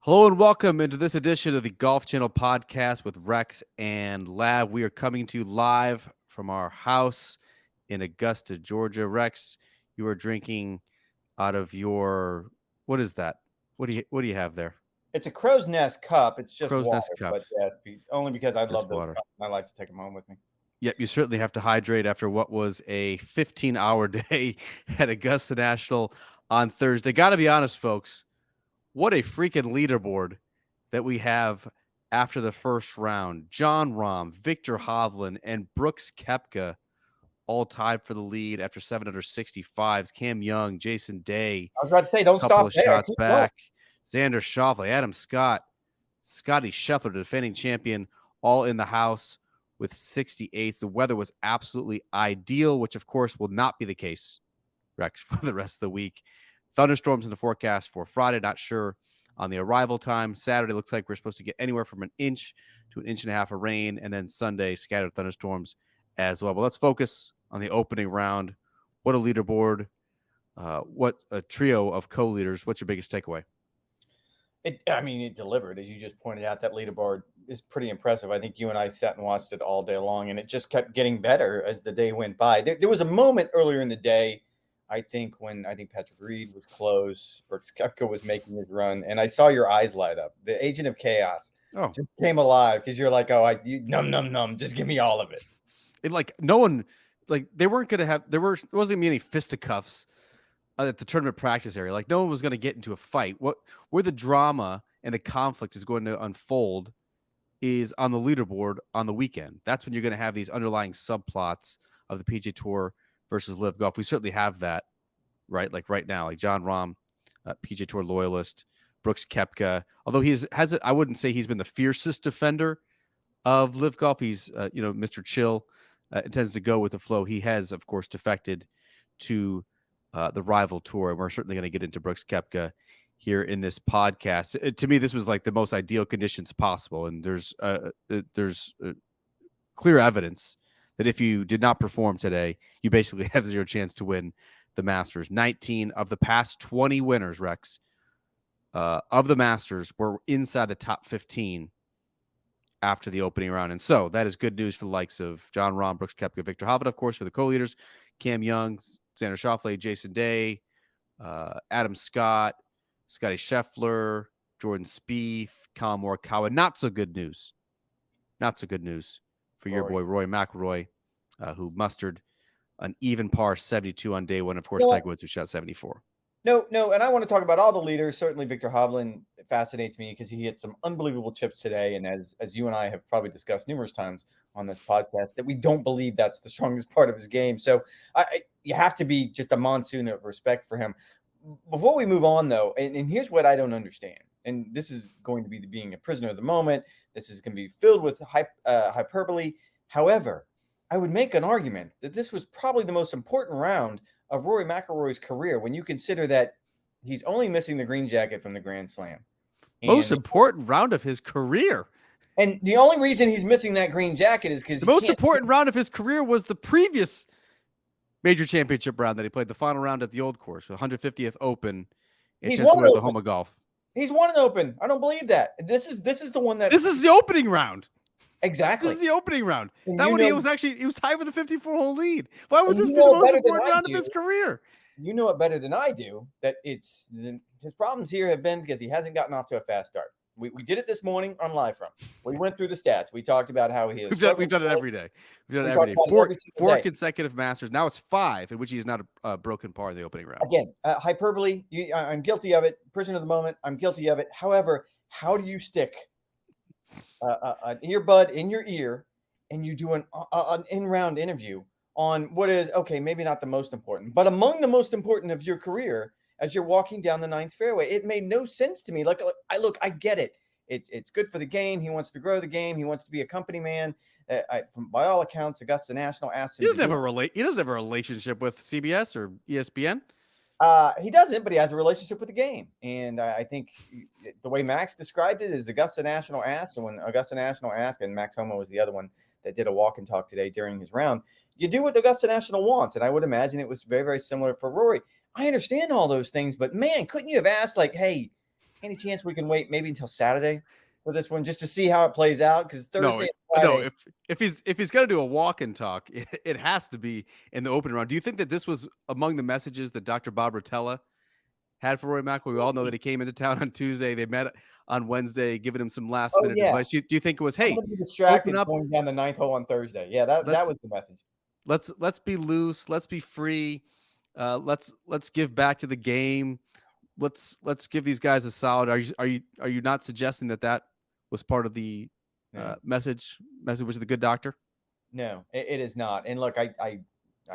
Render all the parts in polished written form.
Hello and welcome into this edition of the Golf Channel podcast with Rex and Lav. We are coming to you live from our house in Augusta, Georgia. Rex, you are drinking out of your what is that? What do you have there? It's a crow's nest cup. It's just Crow's water, nest cup. but yes, only because I love Just those water. cups and I like to take them home with me. Yep, you certainly have to hydrate after what was a 15-hour day at Augusta National on Thursday. Got to be honest, folks. What a freaking leaderboard that we have after the first round. Jon Rahm, Viktor Hovland, and Brooks Koepka all tied for the lead after 765s. Cam Young, Jason Day, I was about to say, don't a couple stop of there. shots back. Xander Schauffele, Adam Scott, Scotty Scheffler, the defending champion, all in the house with 68s. The weather was absolutely ideal, which of course will not be the case, Rex, for the rest of the week. Thunderstorms in the forecast for Friday, not sure on the arrival time. Saturday looks like we're supposed to get anywhere from an inch to an inch and a half of rain, and then Sunday, scattered thunderstorms as well. But let's focus on the opening round. What a leaderboard. What a trio of co-leaders. What's your biggest takeaway? It delivered, as you just pointed out. That leaderboard is pretty impressive. I think you and I sat and watched it all day long, and it just kept getting better as the day went by. There was a moment earlier in the day, when Patrick Reed was close, Brooks Koepka was making his run, and I saw your eyes light up. The agent of chaos just came alive because you're like, num, just give me all of it. No one, they weren't going to have, there wasn't going to be any fisticuffs at the tournament practice area. Like, no one was going to get into a fight. Where the drama and the conflict is going to unfold is on the leaderboard on the weekend. That's when you're going to have these underlying subplots of the PGA Tour versus Live Golf. We certainly have that, right? Like right now, like Jon Rahm, PGA Tour loyalist, Brooks Koepka. Although I wouldn't say he's been the fiercest defender of Live Golf. He's, Mr. Chill, intends to go with the flow. He has, of course, defected to the rival tour, and we're certainly going to get into Brooks Koepka here in this podcast. To me, this was like the most ideal conditions possible, and there's clear evidence that if you did not perform today, you basically have zero chance to win the Masters. 19 of the past 20 winners, Rex, of the Masters were inside the top 15 after the opening round. And so that is good news for the likes of Jon Rahm, Brooks Koepka, Viktor Hovland, of course, for the co-leaders, Cam Young, Xander Schauffele, Jason Day, Adam Scott, Scotty Scheffler, Jordan Spieth, Colin Morikawa. Not so good news for your boy Rory McIlroy, who mustered an even par 72 on day one. Of course, Tiger Woods, who shot 74. No, and I want to talk about all the leaders. Certainly, Viktor Hovland fascinates me because he hit some unbelievable chips today. And as you and I have probably discussed numerous times on this podcast, that we don't believe that's the strongest part of his game. So you have to be just a monsoon of respect for him. Before we move on, though, and here's what I don't understand. And this is going to be being a prisoner of the moment. This is going to be filled with hyperbole. However, I would make an argument that this was probably the most important round of Rory McIlroy's career when you consider that he's only missing the green jacket from the Grand Slam. Most important round of his career. And the only reason he's missing that green jacket is because the most important round of his career was the previous major championship round that he played, the final round at the Old Course, the 150th Open in Oklahoma Golf. He's won an Open. I don't believe that. This is the one that. This is the opening round. Exactly. This is the opening round. And that one he was tied with a 54-hole lead. Why would this be the most important round of his career? You know it better than I do that his problems here have been because he hasn't gotten off to a fast start. We did it this morning on Live From. We went through the stats. We talked about how he is. We've done it every day. We've done it every day. Four consecutive Masters. Now it's 5 in which he is not a broken par in the opening round. Again, hyperbole. I'm guilty of it. Prisoner of the moment. I'm guilty of it. However, how do you stick an earbud in your ear and you do an in-round interview on what is, okay, maybe not the most important, but among the most important of your career as you're walking down the ninth fairway? It made no sense to me. I get it. It's good for the game. He wants to grow the game. He wants to be a company man. By all accounts, Augusta National asked him. He doesn't have a relationship with CBS or ESPN. He doesn't, but he has a relationship with the game. And I think the way Max described it is Augusta National asked, and when Augusta National asked, and Max Homa was the other one that did a walk and talk today during his round, you do what Augusta National wants. And I would imagine it was very, very similar for Rory. I understand all those things, but man, couldn't you have asked, like, hey, any chance we can wait maybe until Saturday for this one just to see how it plays out? Because Thursday and No. Friday. If he's gonna do a walk and talk, it has to be in the opening round. Do you think that this was among the messages that Dr. Bob Rotella had for Rory McIlroy? We all know that he came into town on Tuesday. They met on Wednesday, giving him some last Oh minute yeah, advice. Do you think it was, I'm hey, gonna be open distracted up, going down the ninth hole on Thursday. Yeah, that let's was the message. let's be loose, let's be free, let's give back to the game. Let's give these guys a solid. Are you not suggesting that that was part of the No, message with the good doctor? no, it is not. And look, I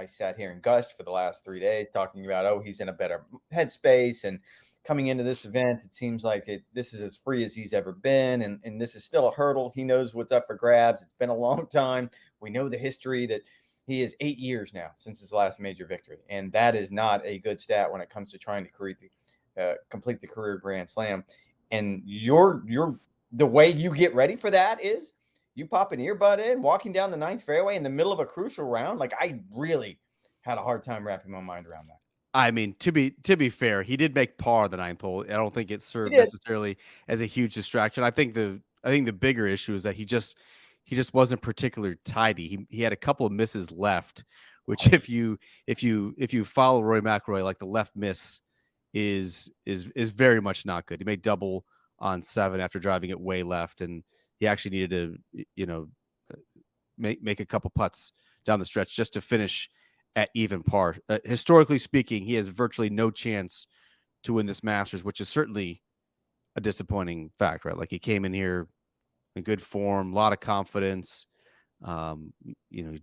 sat here and gushed for the last 3 days talking about, oh, he's in a better headspace, and coming into this event, it seems like this is as free as he's ever been, and this is still a hurdle. He knows what's up for grabs. It's been a long time. We know the history that he is 8 years now since his last major victory, and that is not a good stat when it comes to trying to complete the career Grand Slam. And the way you get ready for that is you pop an earbud in, walking down the ninth fairway in the middle of a crucial round. Like, I really had a hard time wrapping my mind around that. I mean, to be fair, he did make par the ninth hole. I don't think it He served did. necessarily as a huge distraction. I think the bigger issue is that he just wasn't particularly tidy. He had a couple of misses left, which if you follow Rory McIlroy, like, the left miss is very much not good. He made double on 7 after driving it way left, and he actually needed to, make a couple putts down the stretch just to finish at even par. Historically speaking, he has virtually no chance to win this Masters, which is certainly a disappointing fact, right? Like, he came in here in good form, a lot of confidence,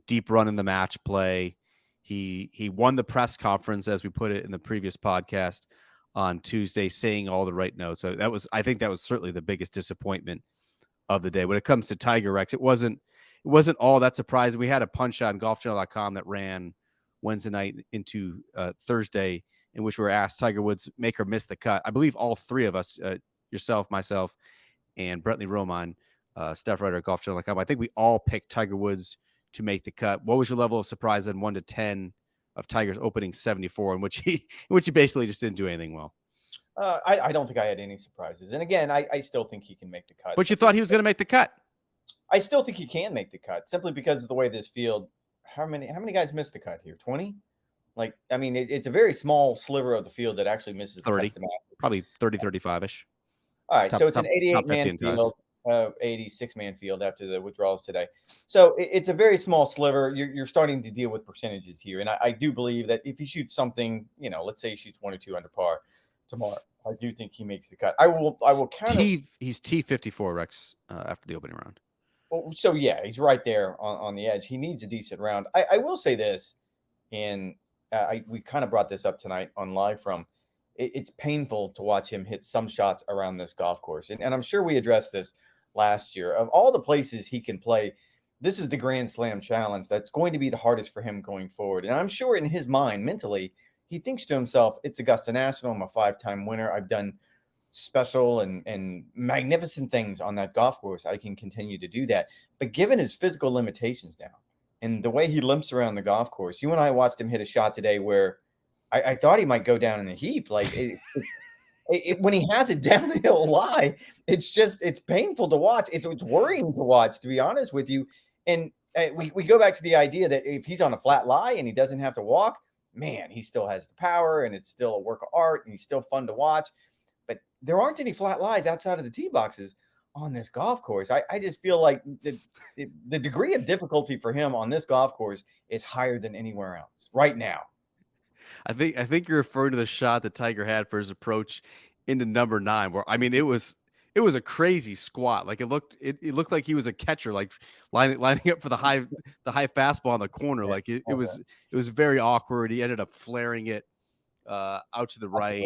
deep run in the match play. He won the press conference, as we put it in the previous podcast on Tuesday, saying all the right notes. So I think that was certainly the biggest disappointment of the day. When it comes to Tiger, Rex, it wasn't all that surprising. We had a punch on golfchannel.com that ran Wednesday night into Thursday, in which we were asked Tiger Woods make or miss the cut. I believe all three of us, yourself, myself, and Brentley Roman, staff writer at golfchannel.com, I think we all picked Tiger Woods to make the cut. What was your level of surprise in 1 to 10 of Tiger's opening 74, in which he basically just didn't do anything well? I don't think I had any surprises. And again, I still think he can make the cut. But you thought he was going to make the cut. I still think he can make the cut simply because of the way this field. How many guys missed the cut here? 20? Like, I mean, it's a very small sliver of the field that actually misses 30, the cut. probably 30, 35-ish. All right, so it's an 88-man field, 86-man field after the withdrawals today. So it's a very small sliver. You're starting to deal with percentages here, and I do believe that if he shoots something, let's say he shoots 1 or 2 under par tomorrow, I do think he makes the cut. I will counter. He's T54, Rex, after the opening round. So yeah, he's right there on the edge. He needs a decent round. I will say this, and we kind of brought this up tonight on Live From. It's painful to watch him hit some shots around this golf course, and I'm sure we addressed this last year. Of all the places he can play, this is the Grand Slam Challenge that's going to be the hardest for him going forward. And I'm sure in his mind, mentally, he thinks to himself, "It's Augusta National. I'm a 5-time winner. I've done special and magnificent things on that golf course. I can continue to do that." But given his physical limitations now and the way he limps around the golf course, you and I watched him hit a shot today where I thought he might go down in a heap. Like, when he has a downhill lie, it's painful to watch. It's worrying to watch, to be honest with you. And we go back to the idea that if he's on a flat lie and he doesn't have to walk, man, he still has the power, and it's still a work of art, and he's still fun to watch. But there aren't any flat lies outside of the tee boxes on this golf course. I just feel like the degree of difficulty for him on this golf course is higher than anywhere else right now. I think you're referring to the shot that Tiger had for his approach into number 9, where, I mean, it was a crazy squat. Like, it looked like he was a catcher, like lining up for the high fastball in the corner. Like, it was very awkward. He ended up flaring it out to the right.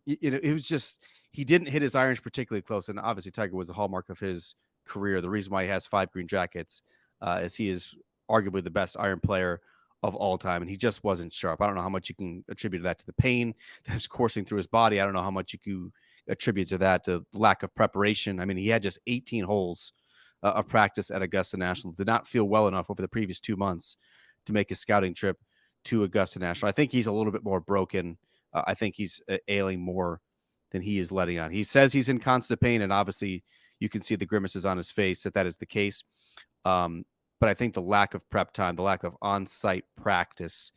It was just, he didn't hit his irons particularly close, and obviously Tiger was a hallmark of his career. The reason why he has 5 green jackets is he is arguably the best iron player of all time, and he just wasn't sharp. I don't know how much you can attribute that to the pain that's coursing through his body. I don't know how much you can attribute to that, to lack of preparation. I mean, he had just 18 holes of practice at Augusta National. Did not feel well enough over the previous 2 months to make a scouting trip to Augusta National. I think he's a little bit more broken. I think he's ailing more than he is letting on. He says he's in constant pain, and obviously you can see the grimaces on his face that is the case. But I think the lack of prep time, the lack of on-site practice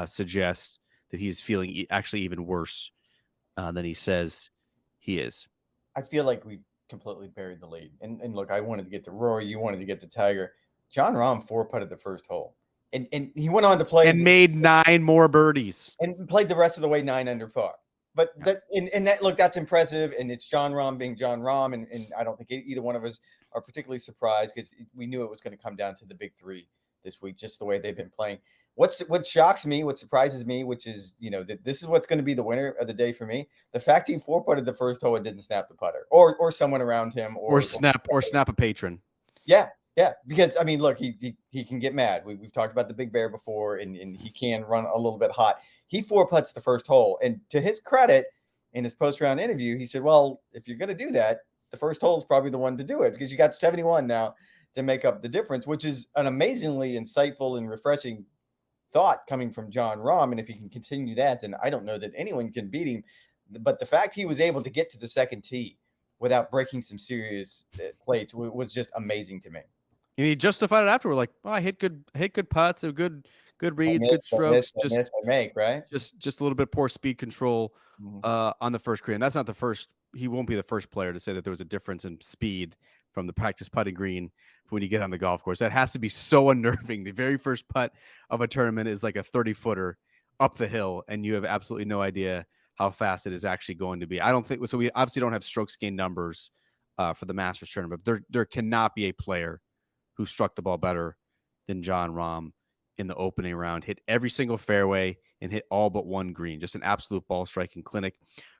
suggests that he's feeling actually even worse than he says he is. I feel like we completely buried the lead. And look, I wanted to get to Rory. You wanted to get to Tiger. Jon Rahm 4-putted the first hole. And he went on to play. And made 9 more birdies. And played the rest of the way 9 under par. But that look, that's impressive. And it's Jon Rahm being Jon Rahm. And I don't think either one of us are particularly surprised because we knew it was going to come down to the big 3 this week, just the way they've been playing. What shocks me, what surprises me, which is, that this is what's going to be the winner of the day for me. The fact he 4-putted the first hole and didn't snap the putter or someone around him or snap a patron. Yeah. Yeah. Because I mean, look, he can get mad. We've talked about the big bear before and he can run a little bit hot. He 4-putts the first hole. And to his credit, in his post-round interview, he said, well, if you're going to do that, the first hole is probably the one to do it because you got 71 now to make up the difference, which is an amazingly insightful and refreshing thought coming from Jon Rahm. And if he can continue that, then I don't know that anyone can beat him. But the fact he was able to get to the second tee without breaking some serious plates was just amazing to me. And he justified it afterward, like, I hit good putts, good reads, good strokes. Just a little bit poor speed control on the first green. That's not the first. He won't be the first player to say that there was a difference in speed from the practice putting green when you get on the golf course. That has to be so unnerving. The very first putt of a tournament is like a 30-footer up the hill, and you have absolutely no idea how fast it is actually going to be. I don't think so. We obviously don't have strokes gained numbers for the Masters tournament, but there cannot be a player who struck the ball better than Jon Rahm in the opening round. Hit every single fairway and hit all but one green. Just an absolute ball striking clinic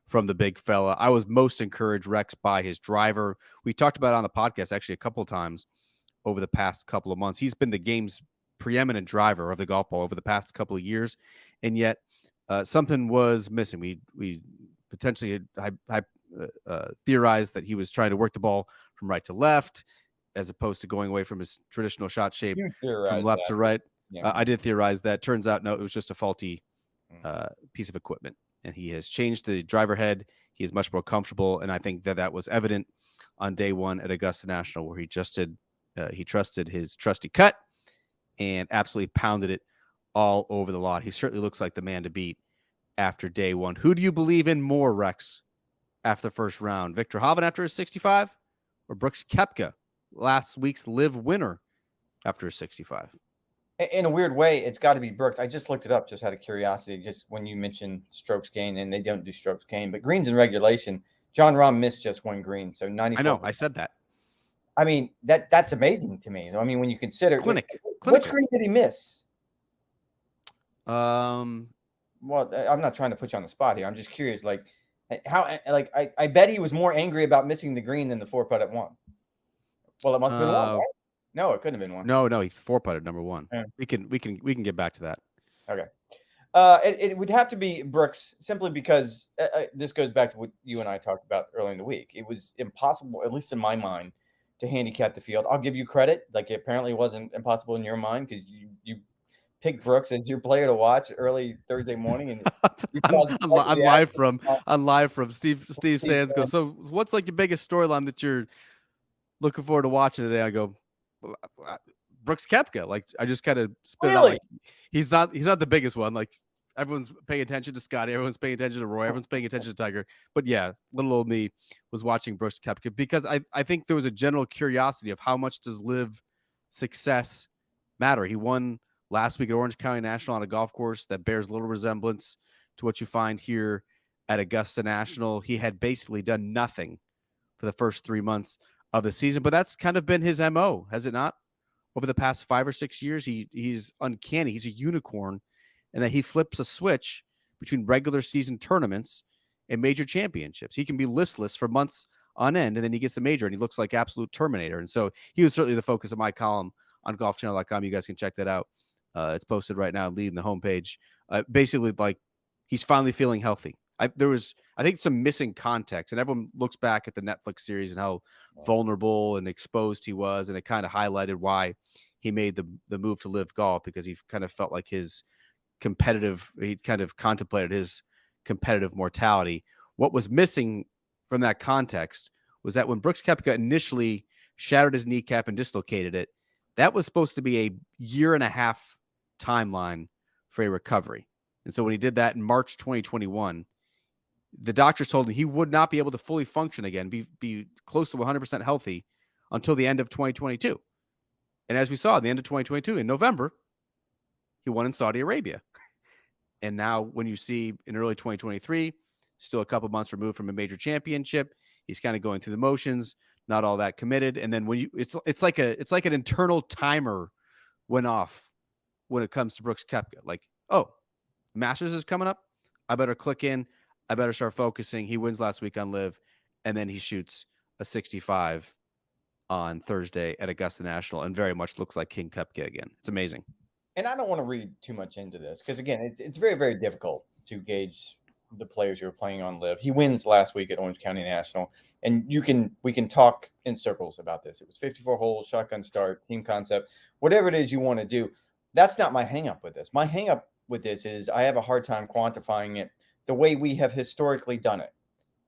from the big fella. I was most encouraged, Rex, by his driver. We talked about it on the podcast actually a couple of times over the past couple of months. He's been the game's preeminent driver of the golf ball over the past couple of years, and yet something was missing. We potentially had theorized that he was trying to work the ball from right to left as opposed to going away from his traditional shot shape from left to right. Yeah. I did theorize that. Turns out, no, it was just a faulty piece of equipment. And he has changed the driver head. He is much more comfortable. And I think that was evident on day 1 at Augusta National, where he trusted his trusty cut and absolutely pounded it all over the lot. He certainly looks like the man to beat after day 1. Who do you believe in more, Rex, after the first round? Viktor Hovland after his 65 or Brooks Koepka, last week's live winner, after his 65? In a weird way, it's got to be Brooks. I just looked it up just out of curiosity, just when you mentioned strokes gained, and they don't do strokes gained, but greens in regulation, Jon Rahm missed just one green. So 94%. I know, I said that. I mean, that's amazing to me. I mean, when you consider which green did he miss? Well, I'm not trying to put you on the spot here. I'm just curious, like how, like I bet he was more angry about missing the green than the 4-putt at 1. Well, it must have been 1, right? No, it couldn't have been 1. No, he 4-putted number 1. Yeah. We can get back to that. Okay. It would have to be Brooks simply because this goes back to what you and I talked about early in the week. It was impossible, at least in my mind, to handicap the field. I'll give you credit. Like, it apparently wasn't impossible in your mind because you picked Brooks as your player to watch early Thursday morning. And I'm live from Steve Sands goes, so what's like your biggest storyline that you're looking forward to watching today? I go, Brooks Koepka. Like, I just kind of spit it out. Like, he's not the biggest one. Like, everyone's paying attention to Scotty, everyone's paying attention to Roy, everyone's paying attention to Tiger. But yeah, little old me was watching Brooks Koepka because I think there was a general curiosity of how much does live success matter. He won last week at Orange County National on a golf course that bears little resemblance to what you find here at Augusta National. He had basically done nothing for the first 3 months of the season, but that's kind of been his MO, has it not? Over the past 5 or 6 years, he's uncanny. He's a unicorn, and that he flips a switch between regular season tournaments and major championships. He can be listless for months on end, and then he gets a major, and he looks like absolute Terminator. And so he was certainly the focus of my column on golfchannel.com. You guys can check that out. It's posted right now, leading the homepage. Basically, like, he's finally feeling healthy. There was, I think, some missing context, and everyone looks back at the Netflix series and how vulnerable and exposed he was, and it kind of highlighted why he made the move to live golf, because he kind of felt like he kind of contemplated his competitive mortality. What was missing from that context was that when Brooks Koepka initially shattered his kneecap and dislocated it, that was supposed to be a 1.5 year timeline for a recovery. And so when he did that in March 2021, the doctors told him he would not be able to fully function again, be close to 100% healthy until the end of 2022. And as we saw at the end of 2022, in November, he won in Saudi Arabia. And now when you see in early 2023, still a couple months removed from a major championship, he's kind of going through the motions, not all that committed. And then when you, it's like an internal timer went off when it comes to Brooks Koepka. Like, oh, Masters is coming up. I better click in. I better start focusing. He wins last week on Live, and then he shoots a 65 on Thursday at Augusta National and very much looks like King Koepka again. It's amazing. And I don't want to read too much into this because, again, it's very, very difficult to gauge the players who are playing on Live. He wins last week at Orange County National, and we can talk in circles about this. It was 54 holes, shotgun start, team concept, whatever it is you want to do. That's not my hang up with this. My hang up with this is I have a hard time quantifying it the way we have historically done it,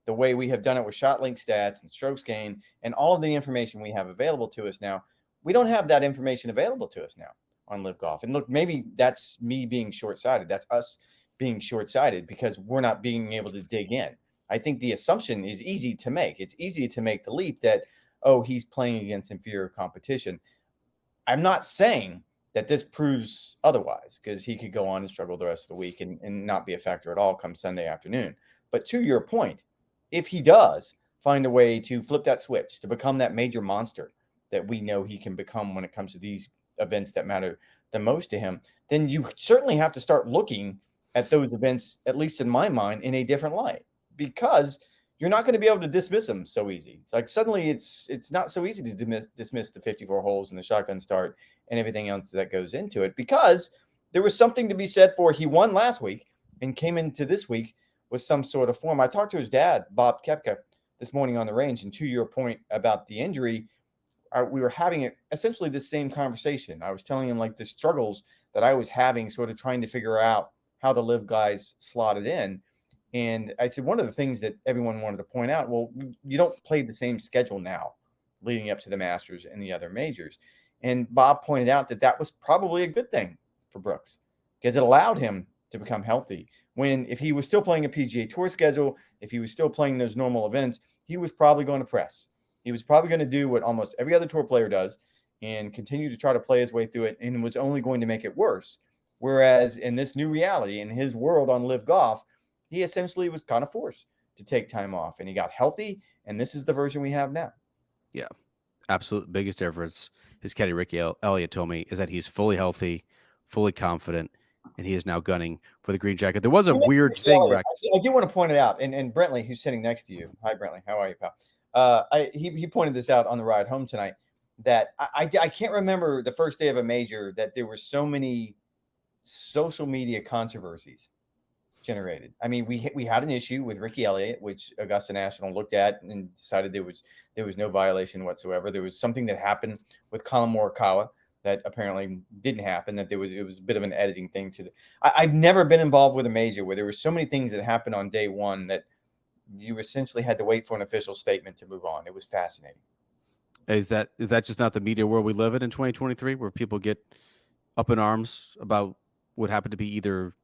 the way we have done it with shot link stats and strokes gained and all of the information we have available to us now. We don't have that information available to us now on Live Golf. And look, maybe that's me being short-sighted. That's us being short-sighted because we're not being able to dig in. I think the assumption is easy to make. It's easy to make the leap that, oh, he's playing against inferior competition. I'm not saying that this proves otherwise because he could go on and struggle the rest of the week and not be a factor at all come Sunday afternoon. But to your point, if he does find a way to flip that switch, to become that major monster that we know he can become when it comes to these events that matter the most to him, then you certainly have to start looking at those events, at least in my mind, in a different light, because you're not going to be able to dismiss them so easy. It's like suddenly it's not so easy to dismiss the 54 holes and the shotgun start and everything else that goes into it, because there was something to be said for he won last week and came into this week with some sort of form. I talked to his dad, Bob Koepka, this morning on the range, and to your point about the injury, we were having essentially the same conversation. I was telling him like the struggles that I was having sort of trying to figure out how the Live guys slotted in. And I said, one of the things that everyone wanted to point out, well, you don't play the same schedule now leading up to the Masters and the other majors. And Bob pointed out that that was probably a good thing for Brooks because it allowed him to become healthy. When if he was still playing a PGA Tour schedule, if he was still playing those normal events, he was probably going to press. He was probably going to do what almost every other tour player does and continue to try to play his way through it, and was only going to make it worse. Whereas in this new reality, in his world on Live Golf, he essentially was kind of forced to take time off, and he got healthy, and this is the version we have now. Yeah, absolute biggest difference. His caddy Ricky Elliott told me is that he's fully healthy, fully confident, and he is now gunning for the green jacket. There was a weird thing, Rex. I do want to point it out, and Brentley, who's sitting next to you. Hi, Brentley. How are you, pal? He pointed this out on the ride home tonight, that I can't remember the first day of a major that there were so many social media controversies generated. I mean, we had an issue with Ricky Elliott, which Augusta National looked at and decided there was no violation whatsoever. There was something that happened with Colin Morikawa that apparently didn't happen, that it was a bit of an editing thing to the. I've never been involved with a major where there were so many things that happened on day one that you essentially had to wait for an official statement to move on. It was fascinating. Is that just not the media world we live in 2023, where people get up in arms about what happened to be either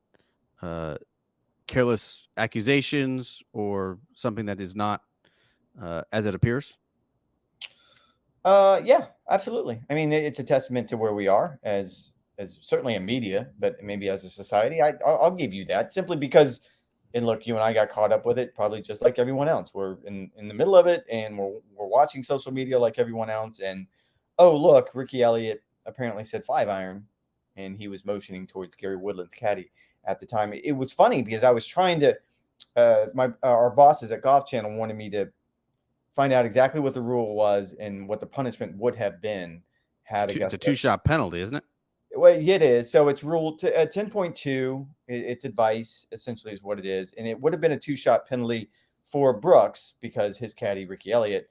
careless accusations or something that is not as it appears? Yeah, absolutely. I mean, it's a testament to where we are as certainly in media, but maybe as a society. I'll give you that, simply because, and look, you and I got caught up with it, probably just like everyone else. We're in the middle of it, and we're watching social media like everyone else. And oh, look, Ricky Elliott apparently said 5-iron, and he was motioning towards Gary Woodland's caddy at the time. It was funny because I was trying to. Our bosses at Golf Channel wanted me to find out exactly what the rule was and what the punishment would have been had it's a 2-shot penalty, isn't it? Well, it is. So it's rule 10.2. It's advice, essentially, is what it is. And it would have been a 2-shot penalty for Brooks because his caddy, Ricky Elliott,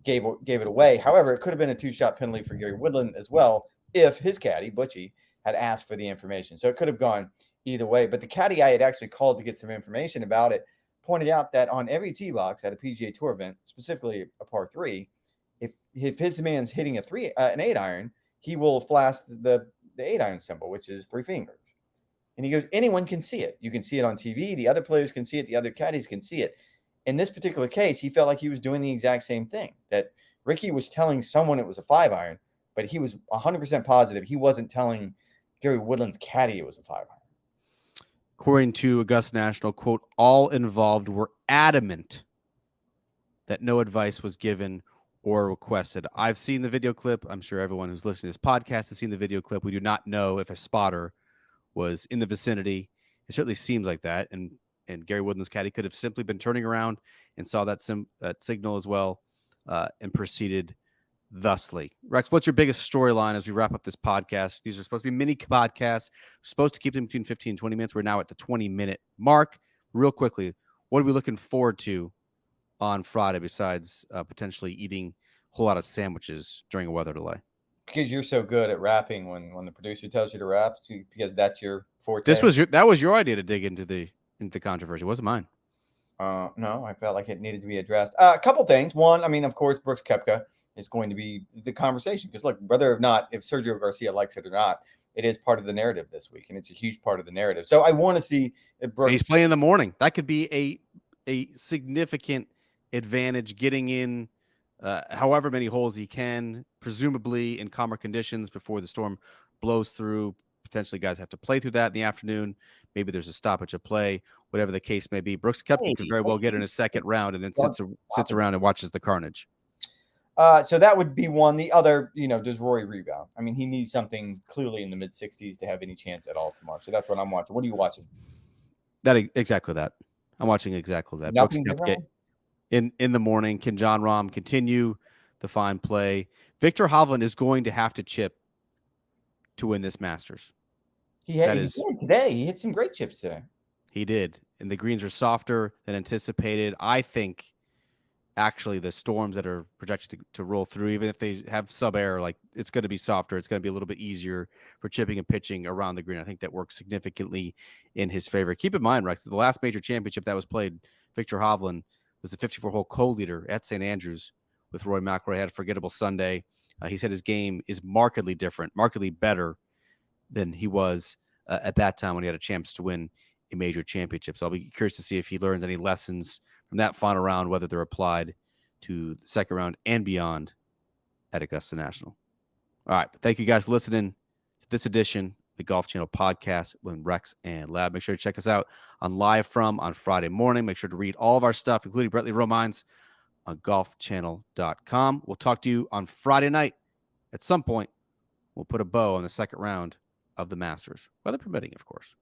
gave it away. However, it could have been a 2-shot penalty for Gary Woodland as well if his caddy, Butchie, had asked for the information. So it could have gone either way. But the caddy I had actually called to get some information about it pointed out that on every tee box at a PGA Tour event, specifically a par 3, if his man's hitting an 8-iron, he will flash the 8-iron symbol, which is 3 fingers. And he goes, anyone can see it. You can see it on TV. The other players can see it. The other caddies can see it. In this particular case, he felt like he was doing the exact same thing, that Ricky was telling someone it was a 5-iron, but he was 100% positive he wasn't telling Gary Woodland's caddy it was a 5-iron. According to Augusta National, quote, all involved were adamant that no advice was given or requested. I've seen the video clip. I'm sure everyone who's listening to this podcast has seen the video clip. We do not know if a spotter was in the vicinity. It certainly seems like that. And Gary Woodland's caddy could have simply been turning around and saw that signal as well and proceeded thusly. Rex, what's your biggest storyline as we wrap up this podcast? These are supposed to be mini podcasts. We're supposed to keep them between 15 and 20 minutes. We're now at the 20-minute mark. Real quickly, what are we looking forward to on Friday besides potentially eating a whole lot of sandwiches during a weather delay? Because you're so good at rapping when the producer tells you to rap, because that's your forte. That was your idea to dig into the controversy. It wasn't mine. No, I felt like it needed to be addressed. A couple things. One, I mean, of course, Brooks Koepka is going to be the conversation, because look, whether or not, if Sergio Garcia likes it or not, it is part of the narrative this week, and it's a huge part of the narrative. So I want to see if Brooks. He's playing in the morning. That could be a significant advantage, getting in however many holes he can, presumably in calmer conditions before the storm blows through. Potentially guys have to play through that in the afternoon. Maybe there's a stoppage of play, whatever the case may be. Brooks Koepka could very well get in a second round and then sits around and watches the carnage. So that would be one. The other, does Rory rebound? I mean, he needs something clearly in the mid-60s to have any chance at all tomorrow. So that's what I'm watching. What are you watching? Exactly that. I'm watching exactly that. Nothing Brooks Koepka in the morning. Can Jon Rahm continue the fine play? Viktor Hovland is going to have to chip to win this Masters. He did today. He hit some great chips today. He did. And the greens are softer than anticipated. I think actually the storms that are projected to roll through, even if they have sub-air, like it's going to be softer. It's going to be a little bit easier for chipping and pitching around the green. I think that works significantly in his favor. Keep in mind, Rex, the last major championship that was played, Viktor Hovland was the 54-hole co-leader at St. Andrews with Rory McIlroy. Had a forgettable Sunday. He said his game is markedly different, markedly better than he was at that time when he had a chance to win a major championship. So I'll be curious to see if he learns any lessons from that final round, whether they're applied to the second round and beyond at Augusta National. All right. Thank you guys for listening to this edition of the Golf Channel podcast with Rex and Lav. Make sure to check us out on on Friday morning. Make sure to read all of our stuff, including Brentley Romines, on golfchannel.com. We'll talk to you on Friday night. At some point, we'll put a bow on the second round of the Masters, weather permitting, of course.